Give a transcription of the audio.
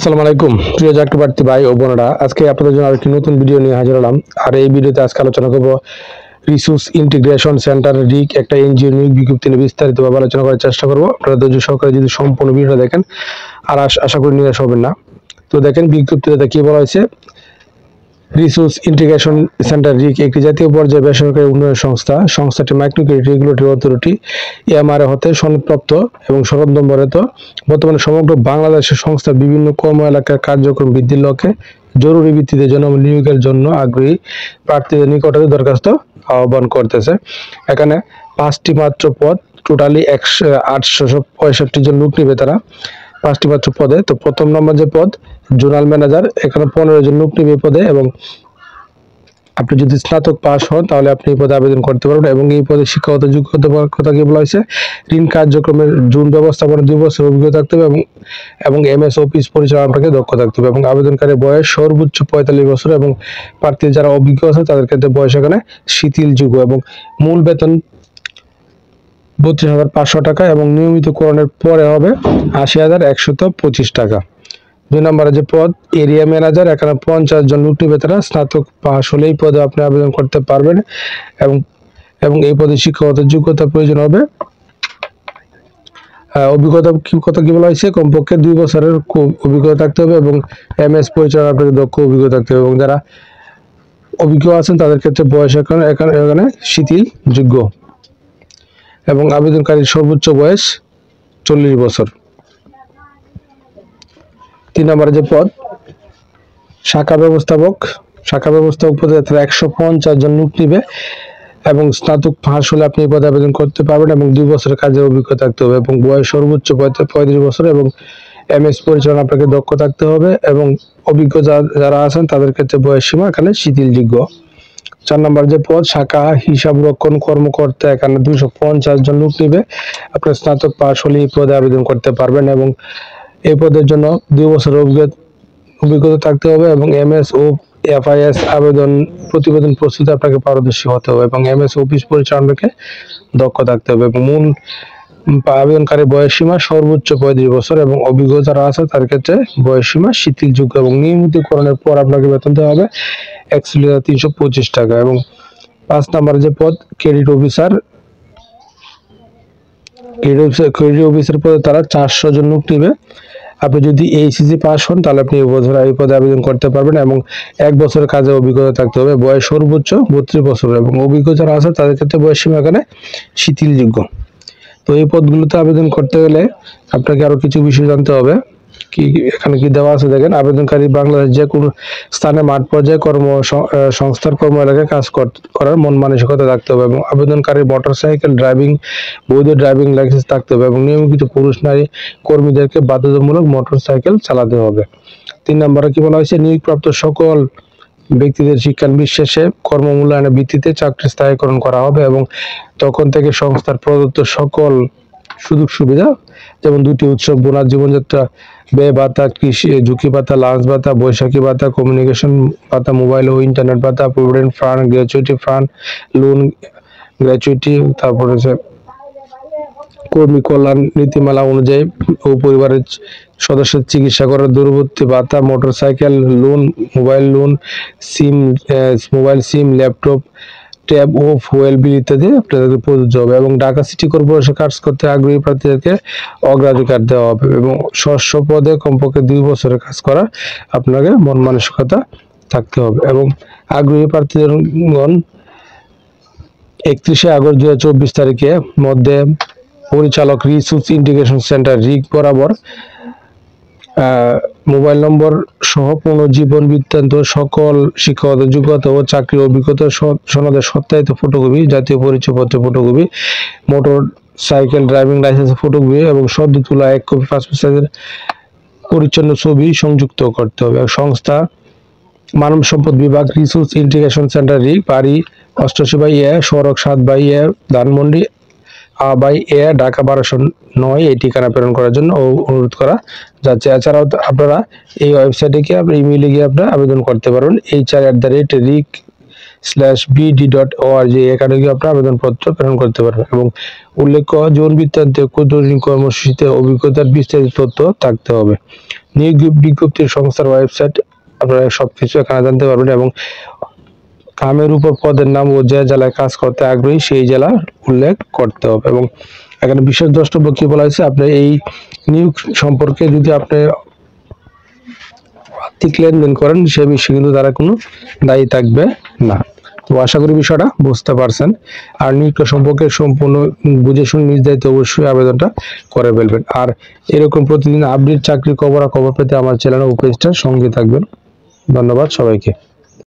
আসসালামু আলাইকুম প্রিয় চাকরি প্রার্থী ভাই ও বোনেরা, আজকে আপনাদের জন্য আরেকটি নতুন ভিডিও নিয়ে হাজির হলাম। আর এই ভিডিওতে আজকে আলোচনা করব রিসোর্স ইন্টিগ্রেশন সেন্টার রিক একটা এনজিও নিয়োগ বিজ্ঞপ্তি নিয়ে বিস্তারিতভাবে আলোচনা করার চেষ্টা করব। আপনারা ধৈর্য সহকারে যদি সম্পূর্ণ ভিডিওটা দেখেন আর আশা করি নিরাশ হবেন না। তো দেখেন বিজ্ঞপ্তিতে কি বলা হয়েছে। রিসোর্স ইন্টিগ্রেশন সেন্টার রিক একটি জাতীয় পর্যায়ে বেসরকারি উন্নয়ন সংস্থা। সংস্থাটি micro credit regulatory authority MRA হতে সনদপ্রাপ্ত এবং সনদ নম্বরিত। বর্তমানে সমগ্র বাংলাদেশের সংস্থার বিভিন্ন কর্ম এলাকার কার্যক্রম বৃদ্ধির লক্ষ্যে জরুরি ভিত্তিতে জননিয়োগের জন্য আগ্রহী প্রার্থীদের নিকটে দরখাস্ত আহ্বান করতেছে। এখানে 5টি মাত্র পদ, টোটালি 865 জন লোক নিবে তারা 5টি মাত্র পদে। তো প্রথম নম্বর যে পদ জোনাল ম্যানেজার, এখানে 15 জন লোক নিবে পদে এবং আপনি যদি স্নাতক পাস হন তাহলে আপনি এই পদে আবেদন করতে পারবেন। এবং এই পদে শিক্ষাগত যোগ্যতা কথা কি বলা হয়েছে, ঋণ কার্যক্রমের জুন ব্যবস্থাপনা 2 বছর অভিজ্ঞতা থাকতে হবে এবং এমএস অফিস পরিচালনাকে দক্ষ থাকতে হবে। এবং আবেদনকারী বয়স সর্বোচ্চ 45 বছর এবং প্রার্থী যারা অভিজ্ঞ আছে তাদের ক্ষেত্রে বয়স এখানে শিথিলযোগ্য। এবং মূল বেতন 32,500 টাকা এবং নিয়মিতকরণের পরে হবে 80,125 টাকা। 2 নম্বরে যে পদ এরিয়া ম্যানেজার, এখানে 50 জন লোক নিবে তারা স্নাতক পাস হলে এই পদে আপনি আবেদন করতে পারবেন। এবং এই পদে শিক্ষাগত যোগ্যতা প্রয়োজন হবে। অভিজ্ঞতা কি বলা হয়েছে, কমপক্ষে 2 বছরের অভিজ্ঞতা থাকতে হবে এবং এমএস পরিচালনা আপনাকে দক্ষ অভিজ্ঞতা থাকতে হবে। এবং যারা অভিজ্ঞ আছেন তাদের ক্ষেত্রে বয়স এখানে শিথিলযোগ্য এবং আবেদনকারীর সর্বোচ্চ বয়স 40 বছর। 3 নম্বরে যে পদ শাখা ব্যবস্থাপক পদে 150 জন লোক নিবে এবং স্নাতক পাস হলে আপনি এই পদে আবেদন করতে পারবেন এবং 2 বছরের কাজের অভিজ্ঞতা থাকতে হবে এবং বয়স সর্বোচ্চ 35 বছর এবং এমএস পরিচালনা আপনাকে দক্ষ থাকতে হবে এবং অভিজ্ঞ যারা আছেন তাদের ক্ষেত্রে বয়স সীমা এখানে শিথিলযোগ্য। 4 নম্বর যে পদ শাখা হিসাব রক্ষণ কর্মকর্তা, এখানে 250 জন লোক নিবে। আপনি স্নাতক পাস হলে এই পদে আবেদন করতে পারবেন এবং এই পদের জন্য 2 বছরের অভিজ্ঞতা থাকতে হবে এবং এমএস ও এফআইএস প্রতিবেদন প্রস্তুতে আপনাকে পারদর্শী হতে হবে এবং এমএস অফিস পরিচালনাকে দক্ষ থাকতে হবে এবং মূল আবেদনকারী বয়সসীমা সর্বোচ্চ 35 বছর এবং অভিজ্ঞ যারা আছে তার ক্ষেত্রে বয়সসীমা শিথিলযোগ্য এবং নিয়মিতকরণের পর আপনাকে বেতন দেওয়া হবে 41,325 টাকা। এবং 5 নম্বরে যে পদ ক্রেডিট অফিসার পদে তারা 400 জন লোক নিবে। আপনি যদি এইচএসসি পাস হন তাহলে আপনি এই পদে আবেদন করতে পারবেন এবং 1 বছরের কাজে অভিজ্ঞতা থাকতে হবে। বয়স সর্বোচ্চ 32 বছর এবং অভিজ্ঞ যারা আছে তাদের ক্ষেত্রে বয়সসীমা এখানে শিথিলযোগ্য। তো এই পদগুলোতে আবেদন করতে গেলে আপনাকে আরো কিছু বিষয় জানতে হবে। এখানে কি দেওয়া আছে দেখেন, আবেদনকারী বাংলাদেশ যে কোনো স্থানে মাঠ পর্যায়ে সংস্থার কর্ম এলাকায় কাজ করার মন মানসিকতা থাকতে হবে এবং আবেদনকারী মোটরসাইকেল ড্রাইভিং বৈধ ড্রাইভিং লাইসেন্স থাকতে হবে এবং নিয়মিত পুরুষ নারী কর্মীদেরকে বাধ্যতামূলক মোটরসাইকেল চালাতে হবে। 3 নম্বরে কি বলা হয়েছে, নিয়োগপ্রাপ্ত সকল ব্যক্তিদের শিক্ষানবিশ শেষে কর্মমূল্যায়নের ভিত্তিতে চাকরি স্থায়ীকরণ করা হবে এবং তখন থেকে সংস্থার প্রদত্ত সকল সুযোগ সুবিধা যেমন 2টি উৎসব বোনাস, জীবনযাত্রা ব্যয় ভাতা, কৃষি ঝুঁকি ভাতা, লাঞ্চ ভাতা, বৈশাখী ভাতা, কমিউনিকেশন ভাতা, মোবাইল ও ইন্টারনেট ভাতা, provident fund, gratuity fund, loan gratuity, তারপরে কর্মী কল্যাণ নীতিমালা অনুযায়ী ও পরিবারের সদস্যের চিকিৎসা করার দূরবর্তী ভাতা, motorcycle loan, mobile SIM, laptop, tab ও ফুয়েল বিল ইত্যাদি আপনাদেরকে প্রযোজ্য হবে এবং ঢাকা সিটি কর্পোরেশন কাজ করতে আগ্রহী প্রার্থীদেরকে অগ্রাধিকার দেওয়া হবে এবং ষষ্ঠ পদে কমপক্ষে 2 বছরের কাজ করা আপনাকে মন মানসিকতা থাকতে হবে এবং আগ্রহী প্রার্থীগণ 31 আগস্ট 2024 তারিখের মধ্যে পরিচালক রিসোর্স ইন্টিগ্রেশন সেন্টার রিক বরাবর মোবাইল নম্বর সহ পূর্ণ জীবন বৃত্তান্ত, সকল শিক্ষাগত যোগ্যতা ও চাকরির অভিজ্ঞতা সনদের সত্যায়িত ফটোকপি, জাতীয় পরিচয়পত্রের ফটোকপি, মোটর সাইকেল ড্রাইভিং লাইসেন্সের ফটোকপি এবং সদ্য তোলা 1 কপি পাসপোর্ট সাইজের পরিচ্ছন্ন ছবি সংযুক্ত করতে হবে। সংস্থা মানব সম্পদ বিভাগ রিসোর্স ইন্টিগ্রেশন সেন্টার রিক, বাড়ি 88/A, সড়ক 7/A, ধানমন্ডি ঢাকা 1209 এই ঠিকানা প্রেরণ করার জন্য অনুরোধ করা যাচ্ছে। এছাড়াও আপনারা এই ওয়েবসাইটে গিয়ে আপনার ইমেইলে গিয়ে আপনারা আবেদন করতে পারবেন HR@ric www.bd.org এখানে গিয়ে আপনার আবেদনপত্র প্রেরণ করতে পারবেন এবং উল্লেখ্য যৌন বৃত্তান্তে ক্ষুদ্র কর্মসূচিতে অভিজ্ঞতার বিস্তারিত তথ্য থাকতে হবে। নিয়োগ বিজ্ঞপ্তির সংস্থার ওয়েবসাইট আপনারা সবকিছু এখানে জানতে পারবেন এবং কামের উপর পদের নাম ও যে জেলায় কাজ করতে আগ্রহী সেই জেলা উল্লেখ করতে হবে এবং এখানে বিশেষ দ্রষ্টব্য কি বলা হয়েছে, আপনি এই নিয়োগ সম্পর্কে যদি আপনি আর্থিক লেনদেন করেন সে বিষয়ে কিন্তু তারা কোনো দায়ী থাকবে না। তো আশা করি বিষয়টা বুঝতে পারছেন। আর নিয়োগ সম্পর্কে সম্পূর্ণ বুঝে শুনে নিজ দায়িত্বে অবশ্যই আবেদনটা করে ফেলবেন। আর এরকম প্রতিদিন আপডেট চাকরি খবর পেতে আমার চ্যানেল ও পেজটার সঙ্গে থাকবেন। ধন্যবাদ সবাইকে।